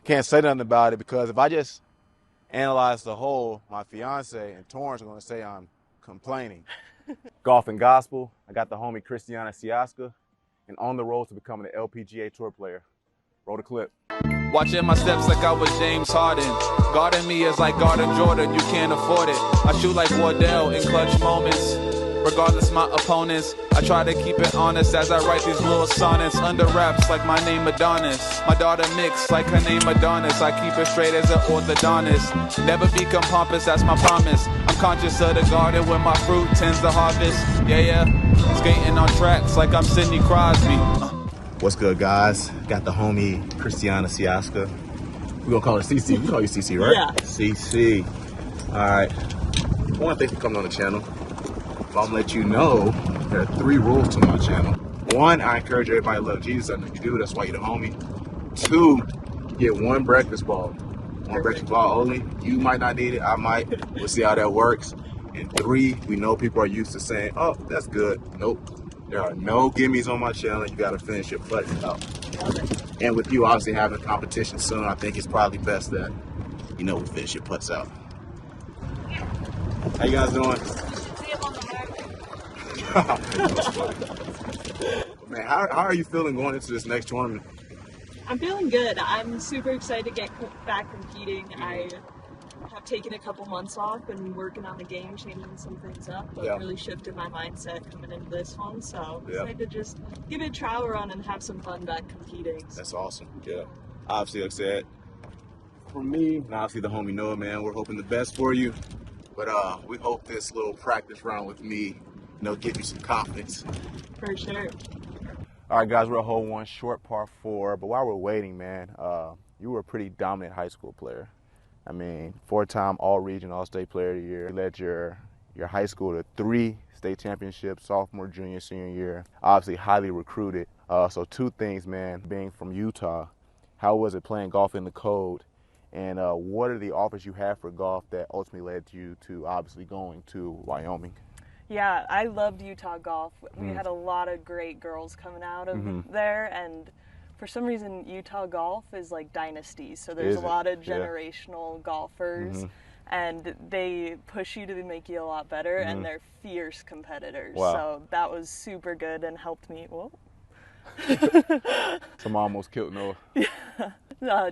can't say nothing about it because if I just analyze the whole, my fiance and Torrence are going to say I'm complaining. Golf and gospel. I got the homie Cristiana Ciasca and on the road to becoming an LPGA Tour player. Roll the clip. Watching my steps like I was James Harden. Guarding me is like guarding Jordan, you can't afford it. I shoot like Wardell in clutch moments. Regardless my opponents, I try to keep it honest as I write these little sonnets. Under wraps like my name Adonis. My daughter mixed like her name Adonis. I keep it straight as an orthodontist. Never become pompous, that's my promise. I'm conscious of the garden when my fruit tends to harvest. Yeah, skating on tracks like I'm Sidney Crosby. What's good, guys? Got the homie Cristiana Ciasca. We're gonna call her CC. We call you CC, right? Yeah. CC. All right. I want to thank you for coming on the channel. But I'm gonna let you know there are 3 rules to my channel. 1, I encourage everybody to love Jesus. I know you do. That's why you're the homie. 2, get 1 breakfast ball. 1 breakfast ball only. You might not need it. I might. We'll see how that works. And 3, we know people are used to saying, "Oh, that's good." Nope. There are no gimmies on my channel. You got to finish your putts out. And with you obviously having competition soon, I think it's probably best that, we finish your putts out. How you guys doing? Man, how are you feeling going into this next tournament? I'm feeling good. I'm super excited to get back competing. I have taken a couple months off and working on the game, changing some things up, but really shifted my mindset coming into this one. So excited to just give it a trial run and have some fun back competing. That's awesome. Yeah. Obviously, like I said, for me, and obviously the homie Noah, man, we're hoping the best for you. But we hope this little practice round with me, give you some confidence. For sure. All right, guys, we're a hole 1 short par 4. But while we're waiting, man, you were a pretty dominant high school player. I mean, 4-time All-Region, All-State Player of the Year. You led your high school to 3 state championships, sophomore, junior, senior year. Obviously, highly recruited. So 2 things, man. Being from Utah, how was it playing golf in the cold? And what are the offers you have for golf that ultimately led you to obviously going to Wyoming? Yeah, I loved Utah golf. We had a lot of great girls coming out of there, and for some reason, Utah golf is like dynasties. So there's a lot of generational golfers, and they push you to make you a lot better, and they're fierce competitors. Wow. So that was super good and helped me. Some almost killed Noah.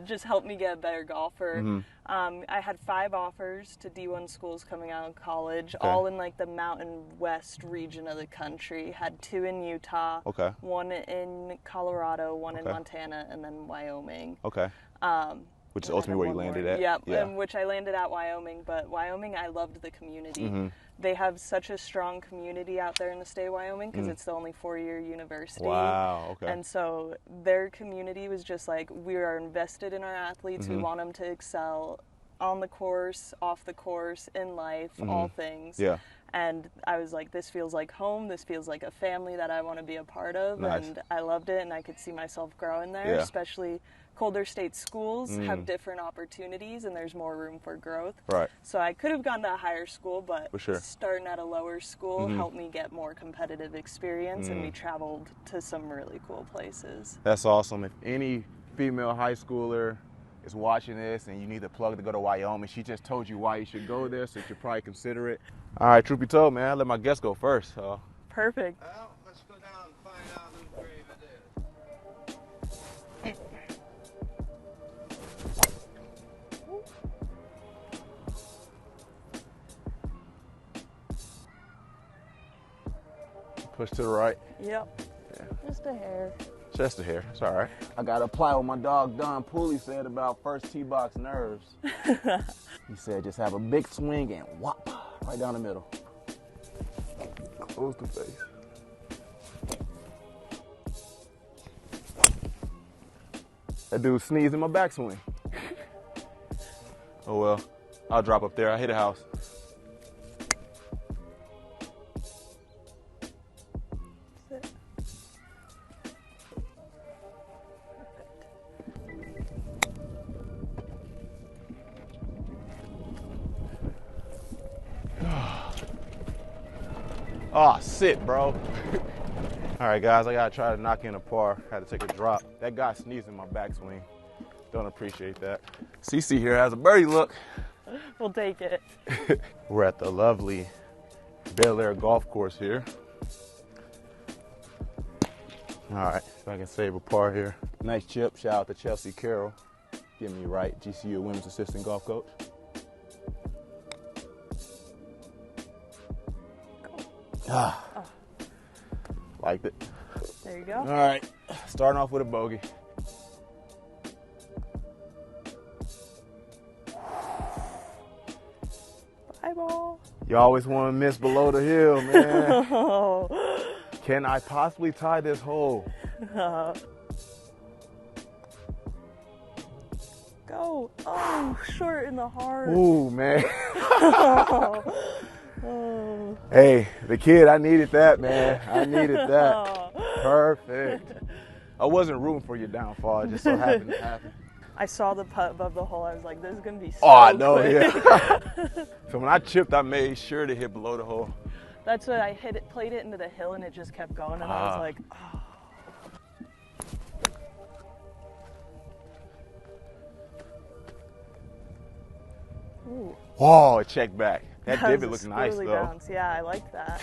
Just helped me get a better golfer. I had 5 offers to D1 schools coming out of college, all in like the Mountain West region of the country. Had 2 in Utah, 1 in Colorado, 1 in Montana, and then Wyoming. Which is ultimately where you landed at. Yep, and which I landed at Wyoming. But Wyoming, I loved the community. They have such a strong community out there in the state of Wyoming because it's the only 4-year university. Wow, okay. And so their community was just like, we are invested in our athletes. We want them to excel on the course, off the course, in life, all things. Yeah. And I was like, this feels like home. This feels like a family that I want to be a part of. Nice. And I loved it, and I could see myself growing there, especially colder state schools have different opportunities and there's more room for growth. Right. So I could have gone to a higher school, but starting at a lower school helped me get more competitive experience, and we traveled to some really cool places. That's awesome. If any female high schooler is watching this and you need a plug to go to Wyoming, she just told you why you should go there, so you should probably consider it. All right, truth be told, man, I let my guest go first. Perfect. Well, let's go down and find out who grave it is. Push to the right. Yep. Yeah. Just a hair. Just a hair. It's all right. I got to apply what my dog Don Pooley said about first tee box nerves. He said just have a big swing and whop right down the middle. Close the face. That dude sneezed in my backswing. Oh well, I'll drop up there. I hit a house. Oh, sit, bro. All right, guys, I gotta try to knock in a par. Had to take a drop. That guy sneezed in my backswing. Don't appreciate that. Cece here has a birdie look. We'll take it. We're at the lovely Bellair golf course here. All right, if I can save a par here. Nice chip. Shout out to Chelsea Carroll. Getting me right. GCU Women's Assistant Golf Coach. Ah, liked it. There you go. All right, starting off with a bogey. Bye, ball. You always want to miss below the hill, man. Can I possibly tie this hole? Go. Oh, short in the heart. Ooh, man. Hey, the kid, I needed that, man. I needed that. Perfect. I wasn't rooting for your downfall. It just so happened to happen. I saw the putt above the hole. I was like, this is going to be so I know, quick. yeah. So when I chipped, I made sure to hit below the hole. That's what I hit it, played it into the hill, and it just kept going, and I was like, oh. Ooh. Whoa, it checked back. That was divot a looks nice, squirrely though. Bounce. Yeah, I like that.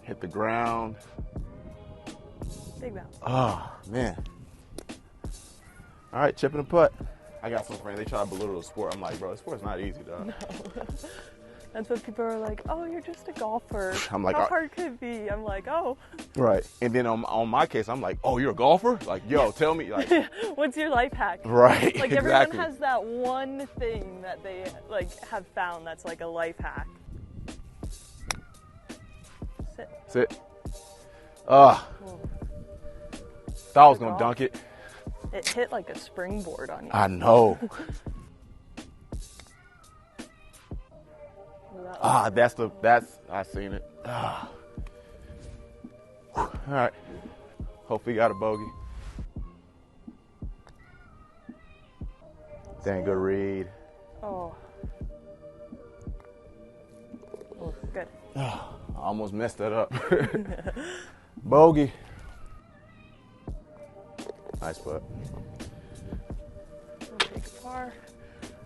Hit the ground. Big bounce. Oh, man. All right, chipping a putt. I got some friends, they try to belittle the sport. I'm like, bro, the sport's not easy, dog. No. That's what people are like, oh, you're just a golfer. I'm like, how hard could it be? I'm like, oh. Right. And then on my case, I'm like, oh, you're a golfer? Like, yo, tell me. Like, what's your life hack? Right, Like, exactly. everyone has that one thing that they, like, have found that's, like, a life hack. Sit. Sit. Thought I was going to dunk it. It hit like a springboard on you. I know. That's I seen it. All right. Hopefully you got a bogey. Dang, good read. Oh, good. I almost messed that up. Bogey. Nice putt. We'll take a par.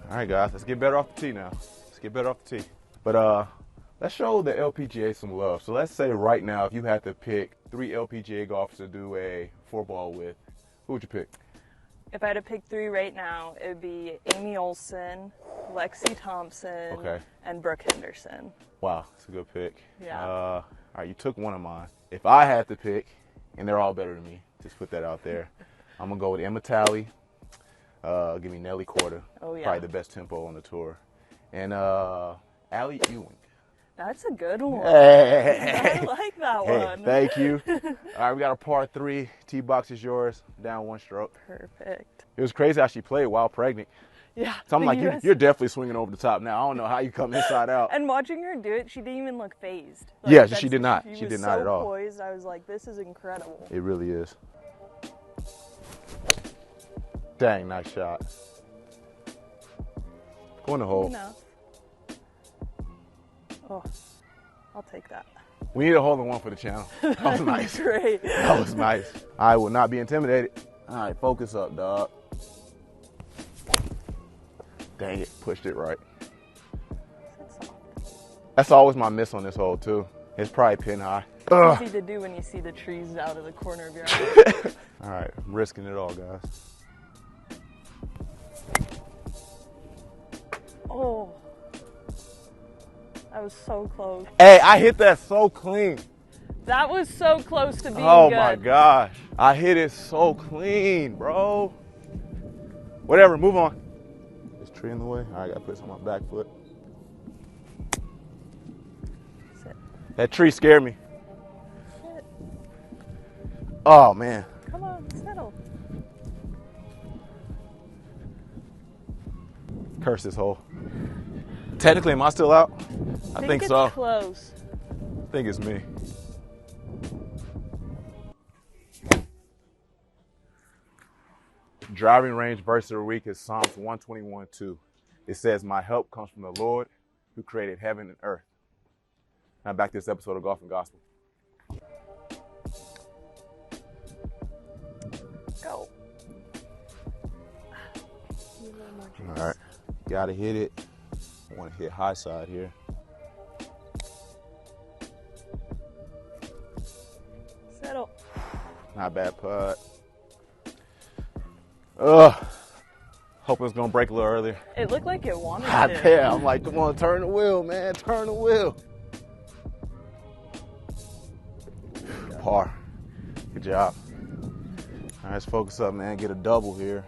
All right, guys, let's get better off the tee now. Let's get better off the tee. But let's show the LPGA some love. So let's say right now, if you had to pick 3 LPGA golfers to do a Fourball with, who would you pick? If I had to pick 3 right now, it would be Amy Olsen, Lexi Thompson, and Brooke Henderson. Wow, that's a good pick. Yeah. All right, you took one of mine. If I had to pick, and they're all better than me, just put that out there, I'm going to go with Emma Talley. Give me Nelly Korda. Oh, yeah. Probably the best tempo on the tour. And Allie Ewing. That's a good one. Hey. I like that Hey, one. thank you. All right, we got a par 3. Tee box is yours. Down 1 stroke. Perfect. It was crazy how she played while pregnant. Yeah. So I'm like, you're definitely swinging over the top now. I don't know how you come inside out. And watching her do it, she didn't even look phased. Like, Yeah, she did not. She was did not so at all. Poised. I was like, this is incredible. It really is. Dang, nice shot. Go in the hole. Enough. Oh, I'll take that. We need a hole in one for the channel. That was nice. Great. That was nice. I will not be intimidated. All right, focus up, dog. Dang it, pushed it right. That's always my miss on this hole, too. It's probably pin high. It's easy to do when you see the trees out of the corner of your eye. All right, I'm risking it all, guys. Oh, that was so close. Hey, I hit that so clean. That was so close to being good. Oh my gosh. I hit it so clean, bro. Whatever, move on. Is tree in the way? All right, I gotta put this on my back foot. Sit. That tree scared me. Sit. Oh man. Come on, settle. Curse this hole. Technically, am I still out? I think it's so. Close. I think it's me. Driving range verse of the week is Psalms 121:2. It says, "My help comes from the Lord who created heaven and earth." Now back to this episode of Golf and Gospel. Go. All right, gotta hit it. I want to hit high side here. Settle. Not bad putt. Ugh. Hope it was gonna break a little earlier. It looked like it wanted to. Yeah, I'm like, come on, turn the wheel, man, turn the wheel. Par. Good job. All right, let's focus up, man. Get a double here.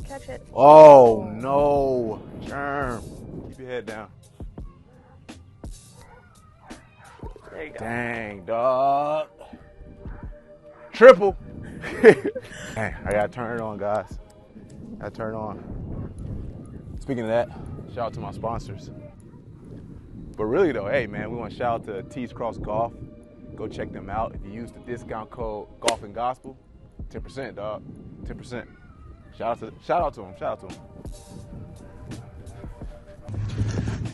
Catch it. Oh, no. Germ. Keep your head down. There you go. Dang, dog. Triple. Dang, I gotta turn it on, guys. Gotta turn it on. Speaking of that, shout out to my sponsors. But really though, hey man, we want to shout out to T's Cross Golf. Go check them out. If you use the discount code Golf and Gospel, 10%, dog. 10%. Shout out to them.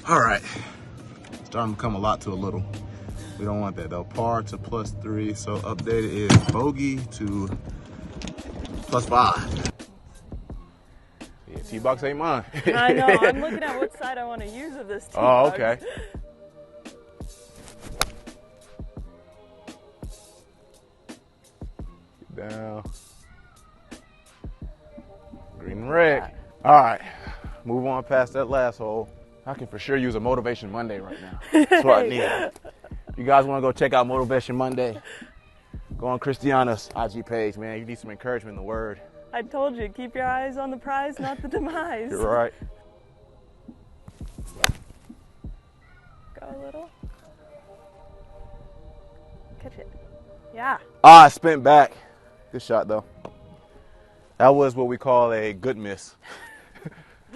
All right. Starting to come a lot to a little. We don't want that though. Par to +3. So updated is bogey to +5. Yeah, T-box ain't mine. I know. I'm looking at what side I want to use of this T-box. Oh, okay. Get down. Green and red. All right. Move on past that last hole. I can for sure use a Motivation Monday right now. That's what I need. You guys want to go check out Motivation Monday? Go on Cristiana's IG page, man. You need some encouragement in the word. I told you, keep your eyes on the prize, not the demise. You're right. Go a little. Catch it. Yeah. Ah, I spent back. Good shot, though. That was what we call a good miss.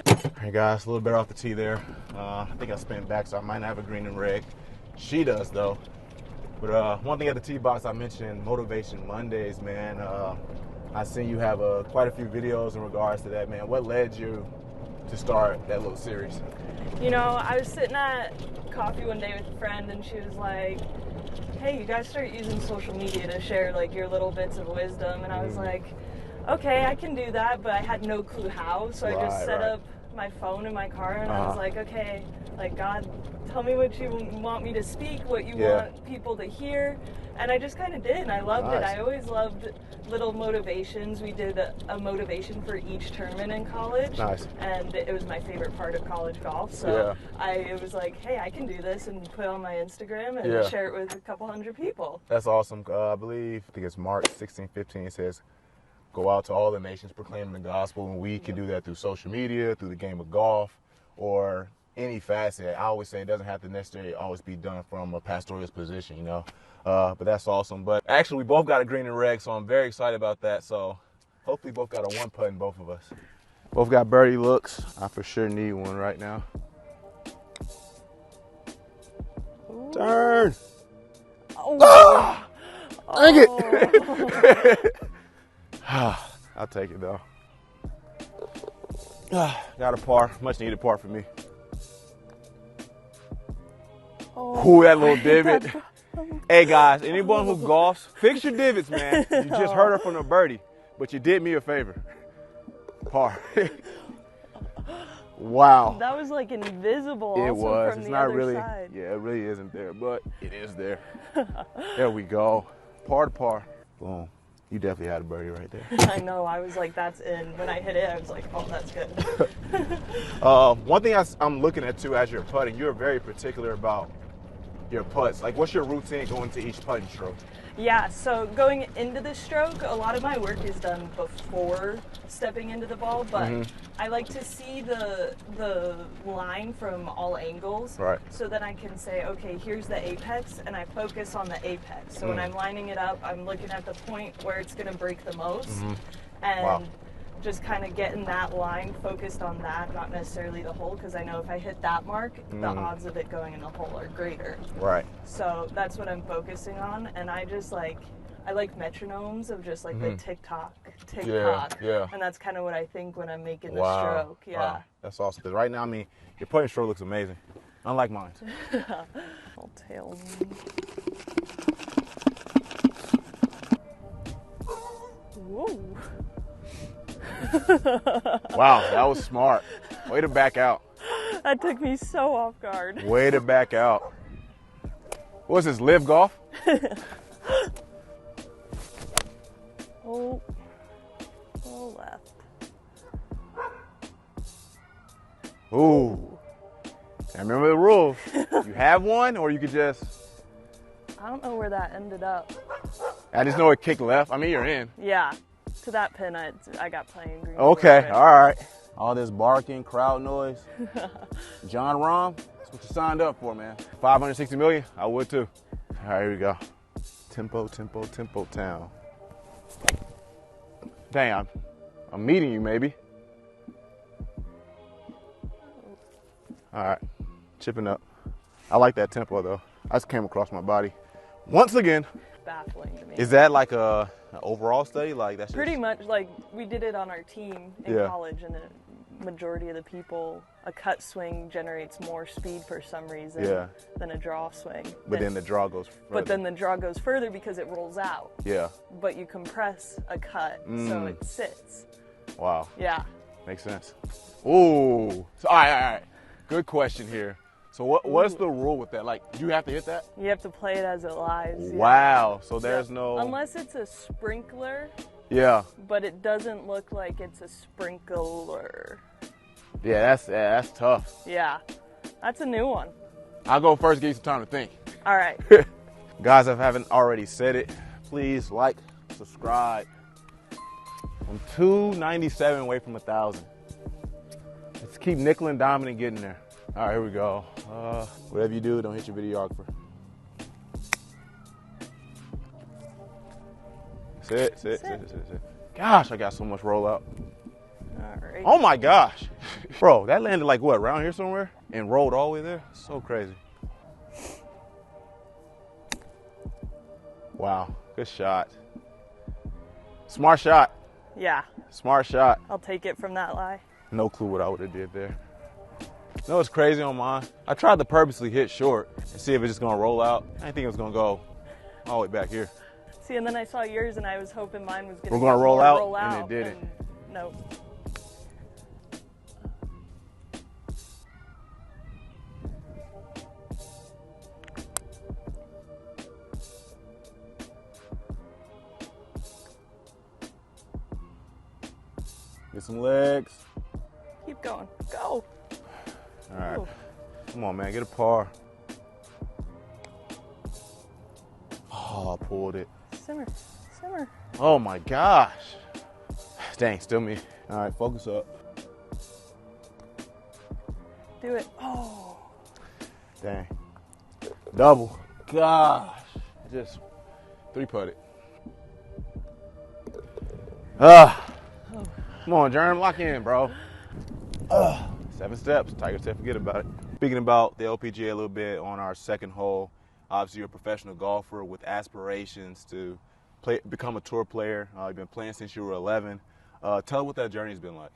All right, guys, a little better off the tee there. I think I spent back, so I might not have a green and red. She does, though. But one thing at the tee box, I mentioned Motivation Mondays, man. I seen you have quite a few videos in regards to that, man. What led you to start that little series? You know, I was sitting at coffee one day with a friend, and she was like, hey, you guys start using social media to share, like, your little bits of wisdom. And I was like, okay, I can do that, but I had no clue how. So I just set up my phone in my car, and I was like, okay, like, God, tell me what you want me to speak, what you want people to hear. And I just kind of did, and I loved it. I always loved little motivations. We did a motivation for each tournament in college. Nice. And it was my favorite part of college golf. So it was like, hey, I can do this, and put it on my Instagram and share it with a couple hundred people. That's awesome. I think it's March 16, 15. It says, go out to all the nations proclaiming the gospel, and we can do that through social media, through the game of golf, or any facet. I always say it doesn't have to necessarily always be done from a pastoral position, you know. But that's awesome. But actually, we both got a green and red, so I'm very excited about that. So hopefully both got a one putt in both of us. Both got birdie looks. I for sure need one right now. Ooh. Turn. Oh. Ah! Dang it. I'll take it though. Got a par, much needed par for me. Ooh, that little divot. Hey guys, anyone who golfs, fix your divots, man. You just hurt her from the birdie, but you did me a favor. Par. Wow. That was like invisible. It also was. From It's the not other really. side. Yeah, it really isn't there, but it is there. There we go. Par to par. Boom. You definitely had a birdie right there. I know. I was like, that's in. When I hit it, I was like, oh, that's good. One thing I'm looking at too as you're putting, you're very particular about your putts. Like, what's your routine going to each putting stroke? Yeah, so going into the stroke, a lot of my work is done before stepping into the ball, but I like to see the line from all angles, so that I can say, okay, here's the apex, and I focus on the apex. So when I'm lining it up, I'm looking at the point where it's going to break the most, and just kind of getting that line focused on that, not necessarily the hole, because I know if I hit that mark, the odds of it going in the hole are greater. Right. So that's what I'm focusing on, and I just like, I like metronomes of just like the tick-tock, tick-tock. Yeah. And that's kind of what I think when I'm making the stroke. Yeah. Wow. That's awesome. Because right now, I mean, your putting stroke looks amazing. Unlike mine. I'll tail. Wow, that was smart. Way to back out. That took me so off guard. Way to back out. What's this, live golf? Oh, left. Ooh. And remember the rules. You have one, or you could just... I don't know where that ended up. I just know it kicked left. I mean, you're in. Yeah, to that pin, I got playing green. Okay, all right. All this barking, crowd noise. John Rahm, that's what you signed up for, man. 560 million, I would too. All right, here we go. Tempo, tempo, tempo town. Dang, I'm meeting you, maybe. All right, chipping up. I like that tempo, though. I just came across my body. Once again. Baffling to me. Is that like an overall study? Like that's pretty much like we did it on our team in college, and the majority of the people, a cut swing generates more speed for some reason than a draw swing. But then the draw goes further. But then the draw goes further because it rolls out. Yeah. But you compress a cut so it sits. Wow. Yeah. Makes sense. Ooh. So, all right. Good question here. So what's the rule with that? Like, do you have to hit that? You have to play it as it lies. Wow. So there's no... Unless it's a sprinkler. Yeah. But it doesn't look like it's a sprinkler. Yeah, that's tough. Yeah. That's a new one. I'll go first, give you some time to think. All right. Guys, if I haven't already said it, please like, subscribe. I'm 297 away from 1,000. Let's keep nickel and diming and getting there. All right, here we go. Whatever you do, don't hit your videographer. Sit. Gosh, I got so much rollout. All right. Oh my gosh. Bro, that landed like what, around here somewhere? And rolled all the way there? So crazy. Wow, good shot. Smart shot. Yeah. Smart shot. I'll take it from that lie. No clue what I would have did there. You know what's crazy on mine? I tried to purposely hit short and see if it's just gonna roll out. I didn't think it was gonna go all the way back here. See, and then I saw yours and I was hoping mine was gonna roll out, and it didn't. Nope. Get some legs. Keep going. Go. All right. Ooh. Come on, man. Get a par. Oh, I pulled it. Simmer. Oh, my gosh. Dang, still me. All right, focus up. Do it. Oh. Dang. Double. Gosh. Just 3-putted. Come on, Jerm, lock in, bro. 7 steps. Tiger said forget about it. Speaking about the LPGA a little bit on our second hole, obviously you're a professional golfer with aspirations to become a tour player. You've been playing since you were 11. Tell what that journey's been like.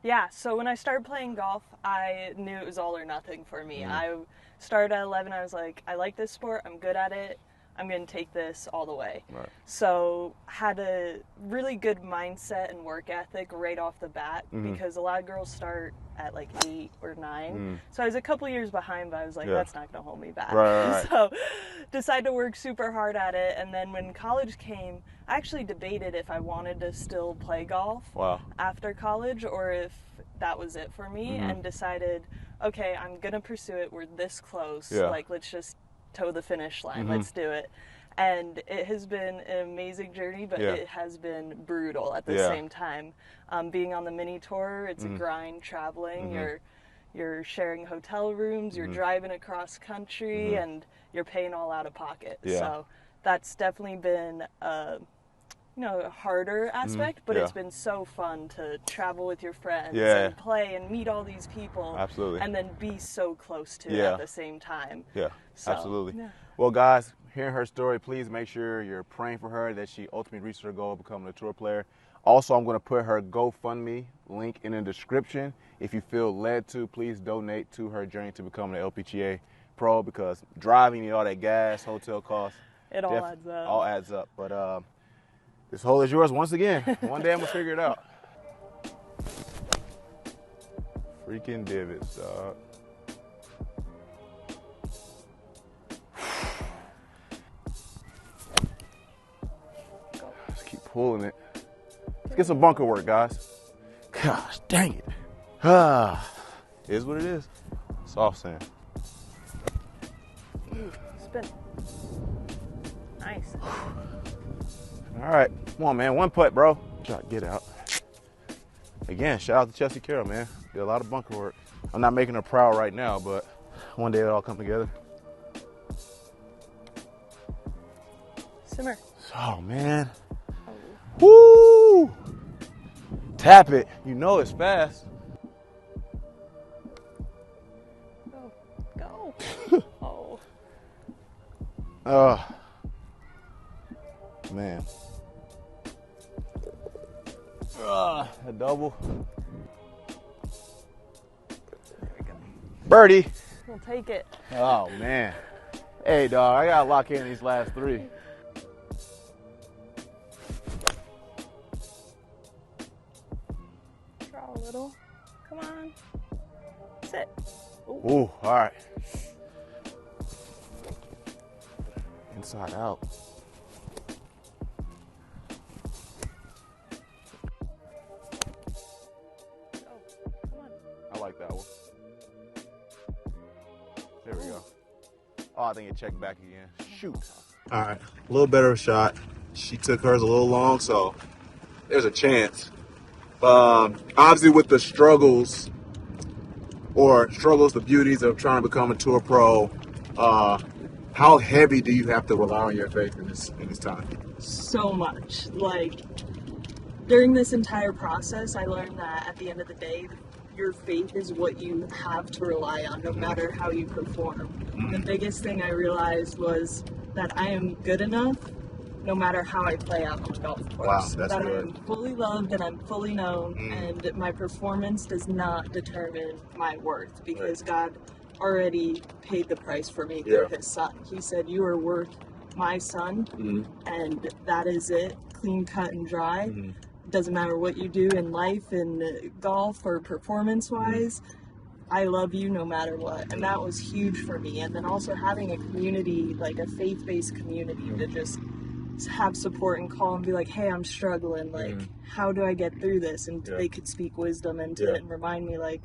Yeah, so when I started playing golf, I knew it was all or nothing for me. I started at 11. I was like, I like this sport. I'm good at it. I'm going to take this all the way. Right. So had a really good mindset and work ethic right off the bat because a lot of girls start at like 8 or 9. So I was a couple years behind, but I was like, that's not going to hold me back. Right. So decided to work super hard at it. And then when college came, I actually debated if I wanted to still play golf after college or if that was it for me and decided, okay, I'm going to pursue it. We're this close. Like, let's just toe the finish line. Let's do it. And it has been an amazing journey, but it has been brutal at the same time. Being on the mini tour, it's a grind traveling. You're sharing hotel rooms, you're driving across country, and you're paying all out of pocket. So that's definitely been a harder aspect, but it's been so fun to travel with your friends and play and meet all these people. Absolutely. And then be so close to it at the same time. Yeah, so, absolutely. Yeah. Well, guys, hearing her story, please make sure you're praying for her that she ultimately reaches her goal of becoming a tour player. Also, I'm going to put her GoFundMe link in the description. If you feel led to, please donate to her journey to becoming an LPGA pro, because driving, all that gas, hotel costs. It all adds up. All adds up. But this hole is yours once again. One day I'm going to figure it out. freaking divots, dog. Just keep pulling it. Let's get some bunker work, guys. Gosh, dang it. It is what it is. Soft sand. Spin. Nice. All right, come on, man. One putt, bro. Try to get out. Again, shout out to Chelsea Carroll, man. Did a lot of bunker work. I'm not making her proud right now, but one day it'll all come together. Simmer. Oh, man. Woo! Tap it. You know it's fast. Go. Oh. Man. A double. There we go. Birdie. We'll take it. Oh, man. Hey, dog, I got to lock in these last three. Draw a little. Come on. Sit. Ooh, all right. Inside out. I like that one. There we go. Oh, I think it checked back again. Shoot. All right, a little better shot. She took hers a little long, so there's a chance. Obviously, with the struggles, the beauties of trying to become a tour pro, how heavy do you have to rely on your faith in this time? So much. Like, during this entire process, I learned that at the end of the day, your faith is what you have to rely on, no matter how you perform. The biggest thing I realized was that I am good enough no matter how I play out on the golf course. Wow, that's that good. I'm fully loved and I'm fully known, and my performance does not determine my worth, because God already paid the price for me through his son. He said, you are worth my son, and that is it, clean cut and dry. Doesn't matter what you do in life, in golf or performance-wise, I love you no matter what. And that was huge for me. And then also having a community, like a faith-based community, to just have support and call and be like, hey, I'm struggling, like, how do I get through this? And they could speak wisdom into it and remind me, like,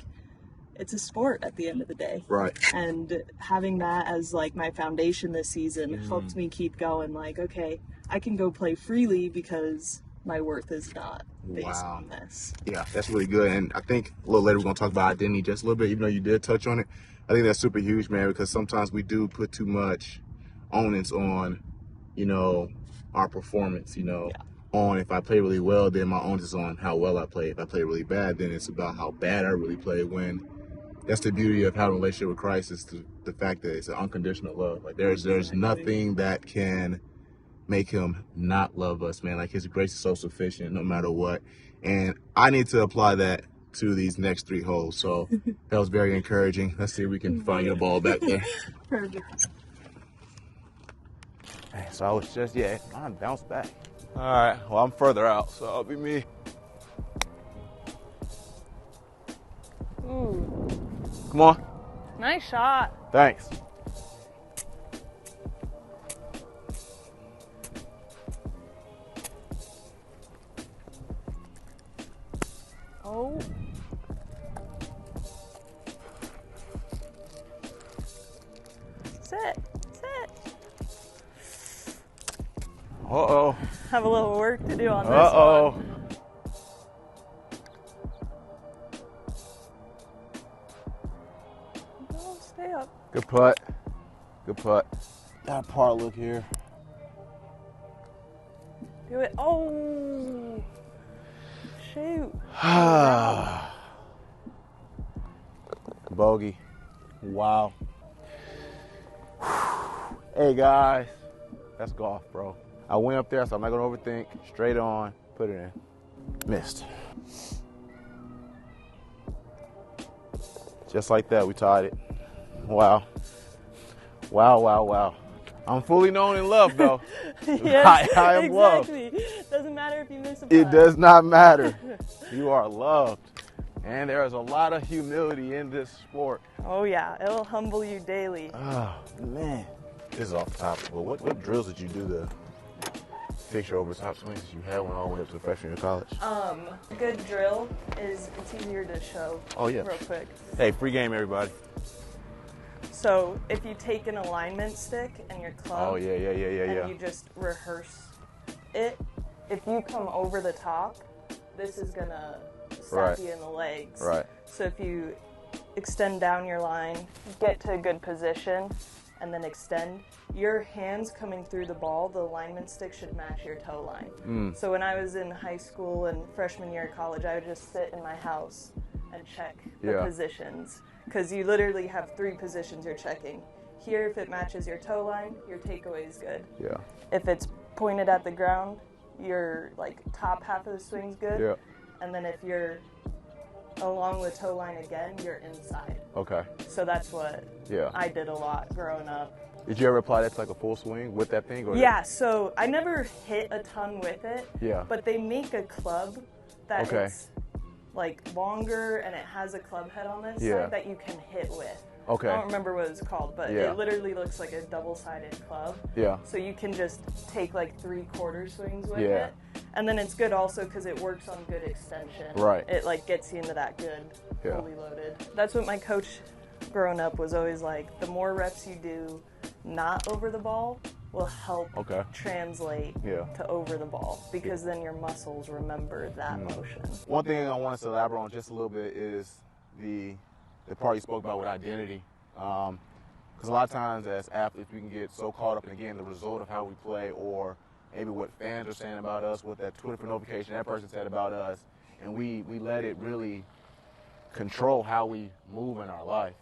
it's a sport at the end of the day. Right. And having that as, like, my foundation this season helped me keep going, like, okay, I can go play freely because my worth is not based on this. Yeah, that's really good. And I think a little later we're going to talk about identity just a little bit, even though you did touch on it. I think that's super huge, man, because sometimes we do put too much onus on, you know, our performance, you know, on if I play really well, then my onus is on how well I play. If I play really bad, then it's about how bad I really play, when that's the beauty of having a relationship with Christ, is the fact that it's an unconditional love. Like there's nothing that can make him not love us, man. Like his grace is so sufficient no matter what. And I need to apply that to these next 3 holes. So that was very encouraging. Let's see if we can find your ball back there. Perfect. So I was just, mine bounced back. All right, well, I'm further out, so I'll be me. Ooh. Come on. Nice shot. Thanks. Oh. Sit. Uh-oh. Have a little work to do on this Uh-oh. one. Oh, stay up. Good putt. Good putt. Got a par look here. Do it. Oh. Shoot. Bogey. Wow. Hey, guys. That's golf, bro. I went up there, so I'm not going to overthink. Straight on. Put it in. Missed. Just like that, we tied it. Wow. Wow, wow, wow. I'm fully known and loved, though. Yes, I am loved. Exactly. Doesn't matter if you miss a putt. It does not matter. You are loved. And there is a lot of humility in this sport. Oh yeah, it'll humble you daily. Oh man. This is off the topic, but what drills did you do to fix your over top swings? You had one all the way up to the freshman year of college. A good drill is, it's easier to show real quick. Hey, free game, everybody. So if you take an alignment stick and your club, and you just rehearse it, if you come over the top, this is gonna slap you in the legs. Right. So if you extend down your line, get to a good position, and then extend, your hands coming through the ball, the alignment stick should match your toe line. So when I was in high school and freshman year of college, I would just sit in my house and check the positions. Because you literally have 3 positions you're checking. Here, if it matches your toe line, your takeaway is good. Yeah. If it's pointed at the ground, your like top half of the swing's good. Yeah. And then if you're along the toe line again, you're inside. Okay. So that's what I did a lot growing up. Did you ever apply that to like a full swing with that thing? Or yeah, so I never hit a ton with it. Yeah. But they make a club that is like longer and it has a club head on this side that you can hit with. Okay. I don't remember what it's called, but it literally looks like a double-sided club. Yeah. So you can just take like 3/4 swings with it. And then it's good also because it works on good extension. Right. It like gets you into that good, fully loaded. That's what my coach growing up was always like, the more reps you do not over the ball will help translate to over the ball, because then your muscles remember that motion. One thing I want us to elaborate on just a little bit is the part you spoke about with identity. Because a lot of times as athletes, we can get so caught up in, again, the result of how we play, or maybe what fans are saying about us, what that Twitter notification that person said about us, and we let it really control how we move in our life.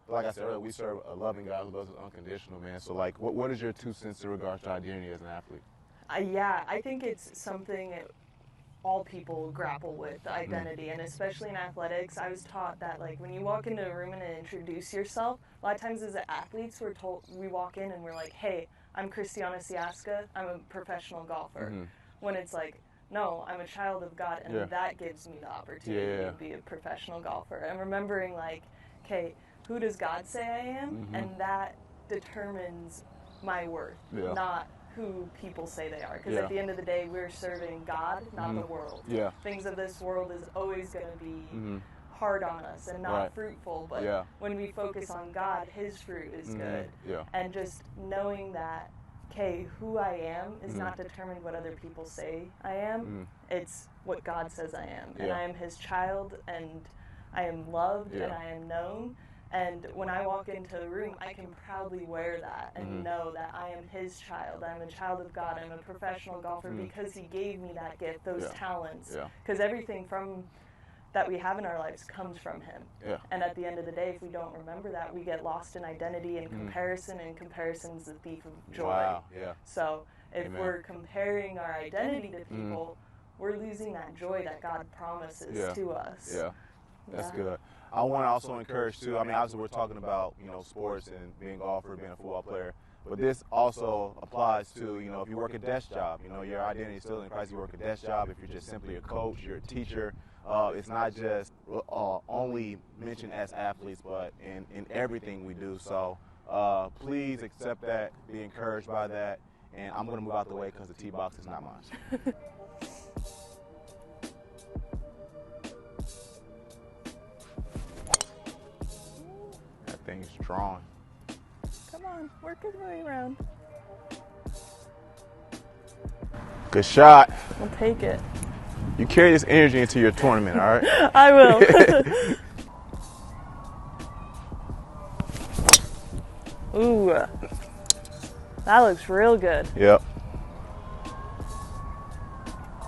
Like I said earlier, we serve a loving God who loves us unconditional, man. So, like, what is your 2 cents in regards to identity as an athlete? I think it's something all people grapple with, the identity, and especially in athletics. I was taught that, like, when you walk into a room and introduce yourself, a lot of times as athletes, we walk in and we're like, hey, I'm Cristiana Ciasca, I'm a professional golfer. When it's like, no, I'm a child of God, and that gives me the opportunity to be a professional golfer. And remembering, like, okay, who does God say I am? And that determines my worth, not who people say they are. Because at the end of the day, we're serving God, not the world. Things of this world is always going to be hard on us and not fruitful. But when we focus on God, His fruit is good. And just knowing that, okay, who I am is not determined what other people say I am. It's what God says I am. And I am His child, and I am loved, and I am known. And when I walk into a room, I can proudly wear that and know that I am His child. I'm a child of God. I'm a professional golfer because He gave me that gift, those talents. Because everything from that we have in our lives comes from Him. And at the end of the day, if we don't remember that, we get lost in identity and comparison, and comparison is the thief of joy. So if we're comparing our identity to people, we're losing that joy that God promises to us. That's good. I want to also encourage too, I mean, obviously we're talking about, sports and being a golfer, being a football player, but this also applies to, if you work a desk job, your identity is still in Christ. You work a desk job. If you're just simply a coach, you're a teacher, it's not just only mentioned as athletes, but in everything we do. So please accept that, be encouraged by that, and I'm going to move out the way because the tee box is not mine. Thing's strong. Come on, work his way around. Good shot. We'll take it. You carry this energy into your tournament, all right? I will. Ooh, that looks real good. Yep.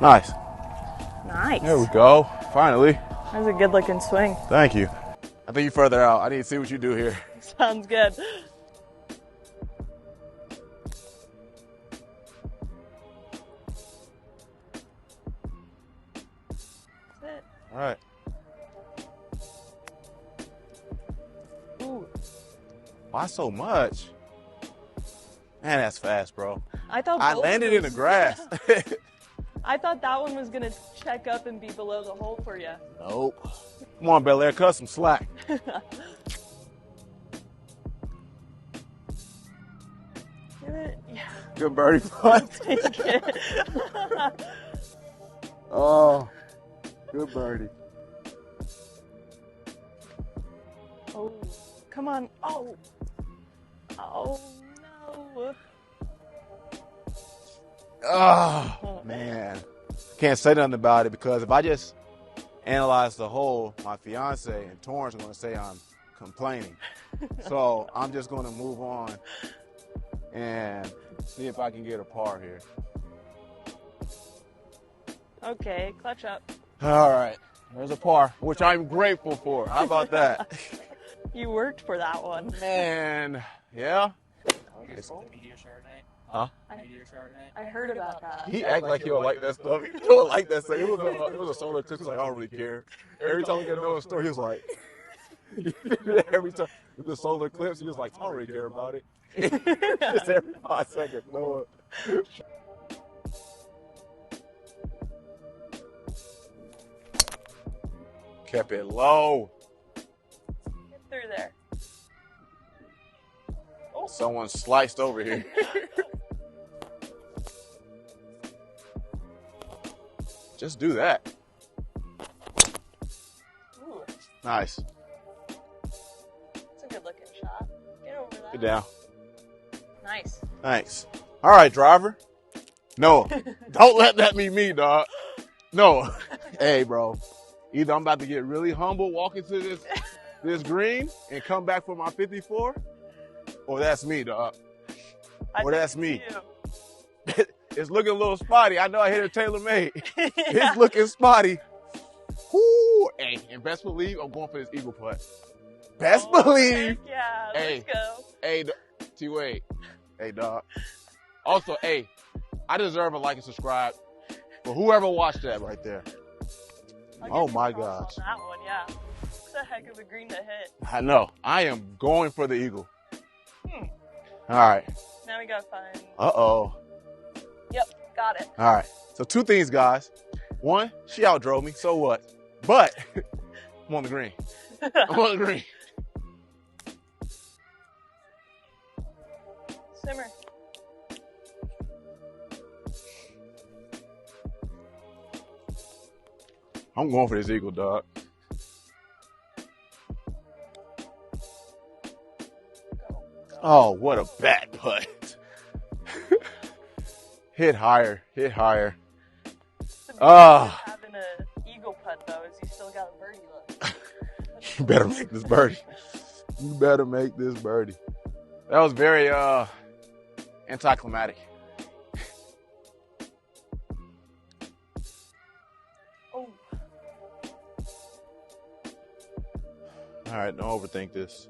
Nice. Nice. There we go. Finally. That was a good looking swing. Thank you. I think you're further out. I need to see what you do here. Sounds good. That's it. All right. Ooh. Why so much? Man, that's fast, bro. I thought I landed in the grass. I thought that one was going to check up and be below the hole for you. Nope. Come on, Bellair, cut some slack. Yeah. Good birdie putt. Take it. Oh, good birdie. Oh, come on. Oh. Oh, no. Oh, man. Can't say nothing about it because if I just analyze the hole, my fiance and Torrence are going to say I'm complaining. So I'm just going to move on and see if I can get a par here. Okay, clutch up. All right, there's a par, which I'm grateful for. How about that? You worked for that one. Man, yeah? Huh? I heard about that. He act like he don't like that stuff. He don't like that stuff. It was a solar eclipse. He's like, I don't really care. Every time we get to know a story, he was like, every time with the solar eclipse, he was like, I don't really care about it. Just every 5 seconds, Noah. Kept it low. Get through there. Oh, someone sliced over here. Just do that. Ooh, Nice. it's a good looking shot. Get over that. Get down. Nice. Thanks. All right, driver. No, don't let that be me, dog. No. Hey, bro. Either I'm about to get really humble walking to this green and come back for my 54, or that's me, dog. Or that's me. It's looking a little spotty. I know I hit a tailor-made. Yeah. It's looking spotty. Whoo! Hey, and best believe I'm going for this eagle putt. Best believe. Heck yeah, Hey. let's go. Hey, T-Wade. Hey, dog. Also, hey, I deserve a like and subscribe for whoever watched that right there. I'll Oh give my you props gosh. on that one, yeah. It's a heck of a green to hit. I know. I am going for the eagle. All right. Now we gotta find. Uh-oh. Yep, got it. All right. So 2 things, guys. One, she outdrove me. So what? But I'm on the green. I'm on the green. Simmer. I'm going for this eagle, dog. Oh, what a bad putt. Hit higher, hit higher. The beauty Ah. of having an eagle putt though is you still got a birdie look. You better make this birdie. You better make this birdie. That was very anticlimactic. Oh, All right, don't overthink this.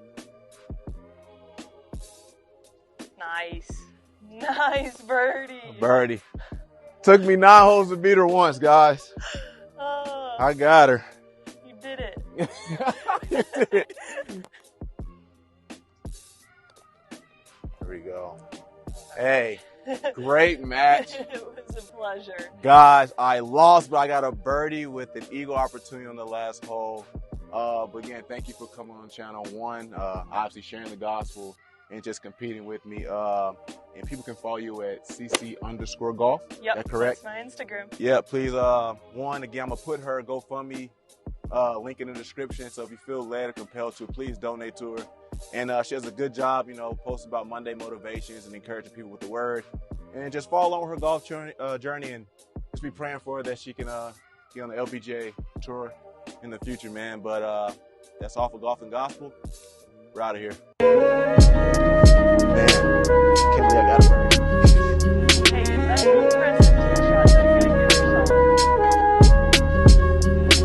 nice. Nice birdie. Birdie. Took me 9 holes to beat her once, guys. Oh, I got her. you did it. There we go. Hey, great match. It was a pleasure. Guys, I lost, but I got a birdie with an eagle opportunity on the last hole. But again, thank you for coming on channel 1. Obviously sharing the gospel and just competing with me. And people can follow you at cc_golf. Yep, That correct? that's my Instagram. Yeah, please. One, again, I'm going to put her GoFundMe link in the description. So if you feel led or compelled to, please donate to her. And she does a good job, posting about Monday motivations and encouraging people with the word. And just follow along with her golf journey and just be praying for her that she can get on the LPGA Tour in the future, man. But that's all for Golf and Gospel. We're out of here.